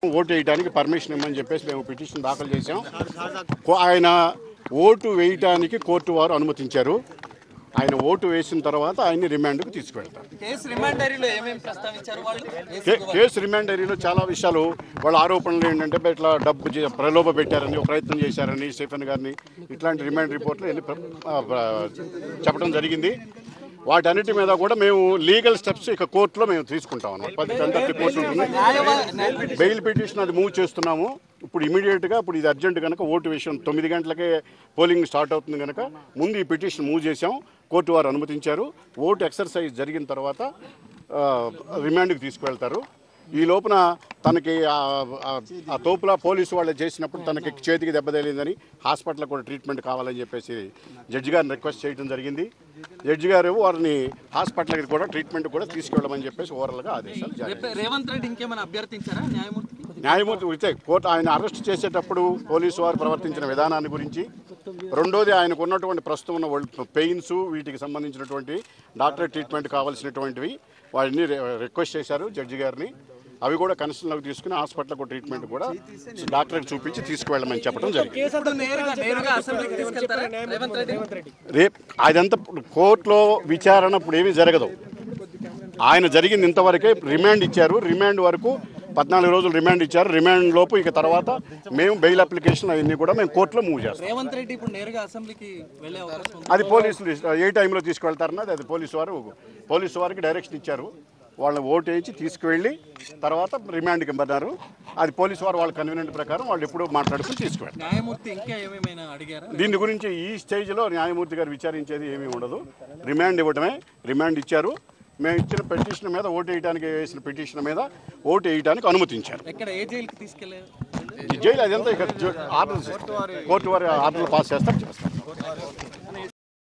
Vote వేయడానికి permission ఇవ్వమని చెప్పేసి మేము పిటిషన్ దాఖలు చేశాం. ఆయన ఓటు వేయడానికి కోర్టు వారు అనుమతించారు. ఆయన ఓటు వేసిన తర్వాత ఆయన్ని రిమాండ్కు తీసుకువెళ్తారు. కేసు రిమాండ్ డైరీలో చాలా విషయాలు వాళ్ళ ఆరోపణలు ఏంటంటే ఇట్లా డబ్బు ప్రలోభ పెట్టారని, ప్రయత్నం చేశారని స్టీఫెన్ గారిని ఇట్లాంటి రిమాండ్ రిపోర్ట్లు చెప్పడం జరిగింది. వాటన్నిటి మీద కూడా మేము లీగల్ స్టెప్స్ ఇక కోర్టులో మేము తీసుకుంటాం అన్నమాట. 10 గంటల కోర్టు ఉంటుంది. బెయిల్ పిటిషన్ అది మూవ్ చేస్తున్నాము. ఇప్పుడు ఇమీడియట్గా ఇప్పుడు ఇది అర్జెంట్ కనుక ఓటు విషయం 9 గంటలకే పోలింగ్ స్టార్ట్ అవుతుంది కనుక ముందు ఈ పిటిషన్ మూవ్ చేసాం. కోర్టు వారు అనుమతించారు. ఓటు ఎక్సర్సైజ్ జరిగిన తర్వాత రిమాండ్కి తీసుకువెళ్తారు. ఈ లోపున తనకి ఆ తోపులా పోలీసు వాళ్ళు చేసినప్పుడు తనకి చేతికి దెబ్బ తగిలిందని హాస్పిటల్లో కూడా ట్రీట్మెంట్ కావాలని చెప్పేసి జడ్జి గారిని రిక్వెస్ట్ చేయడం జరిగింది. జడ్జి గారు వారిని హాస్పిటల్కి కూడా ట్రీట్మెంట్ కూడా తీసుకెళ్ళమని చెప్పేసి ఓవరాల్గా ఆదేశాలు జారీ. రేవంత్ రెడ్డి ఇంకేమైనా అభ్యర్థించారా న్యాయమూర్తి అయితే కోర్టు ఆయన అరెస్ట్ చేసేటప్పుడు పోలీసు వారు ప్రవర్తించిన విధానాన్ని గురించి, రెండోది ఆయనకు ఉన్నటువంటి ప్రస్తుతం ఉన్న పెయిన్స్ వీటికి సంబంధించినటువంటి డాక్టర్ ట్రీట్మెంట్ కావాల్సినటువంటివి వారిని రిక్వెస్ట్ చేశారు జడ్జి గారిని. అవి కూడా కన్సర్న్లోకి తీసుకుని హాస్పిటల్కు ట్రీట్మెంట్ కూడా డాక్టర్కి చూపించి తీసుకువెళ్ళమని చెప్పడం జరిగింది. రేపు అదంతా కోర్టులో విచారణ ఇప్పుడు ఏమీ జరగదు. ఆయన జరిగింది ఇంతవరకే. రిమాండ్ ఇచ్చారు. రిమాండ్ వరకు 14 రోజులు రిమాండ్ ఇచ్చారు. రిమాండ్ లోపు ఇక తర్వాత మేము బెయిల్ అప్లికేషన్ అవన్నీ కూడా మేము కోర్టులో మూవ్ చేస్తాం. రేవంత్ రెడ్డి ఇప్పుడు నేరుగా అసెంబ్లీకి వెళ్ళే అవకాశం ఉంది. అది పోలీసులు ఏ టైంలో తీసుకువెళ్తారన్నది అది పోలీసు వారికి డైరెక్షన్ ఇచ్చారు. వాళ్ళని ఓటు వేయించి తీసుకువెళ్ళి తర్వాత రిమాండ్కి ఇవ్వన్నారు. అది పోలీసు వారు వాళ్ళ కన్వీనియంట్ ప్రకారం వాళ్ళు ఎప్పుడూ మాట్లాడుకుని తీసుకువెళ్ళారు. న్యాయమూర్తి ఇంకా ఏమేమైనా అడిగారా? దీని గురించి ఈ స్టేజ్లో న్యాయమూర్తి గారు విచారించేది ఏమీ ఉండదు. రిమాండ్ ఇవ్వడమే. రిమాండ్ ఇచ్చారు. మేము ఇచ్చిన పిటిషన్ మీద ఓటు వేయడానికి వేసిన పిటిషన్ మీద ఓటు వేయడానికి అనుమతించారు. జైలు అదంతా ఇక ఆర్డర్స్ కోర్టు వారి ఆర్డర్లు పాస్ చేస్తారు.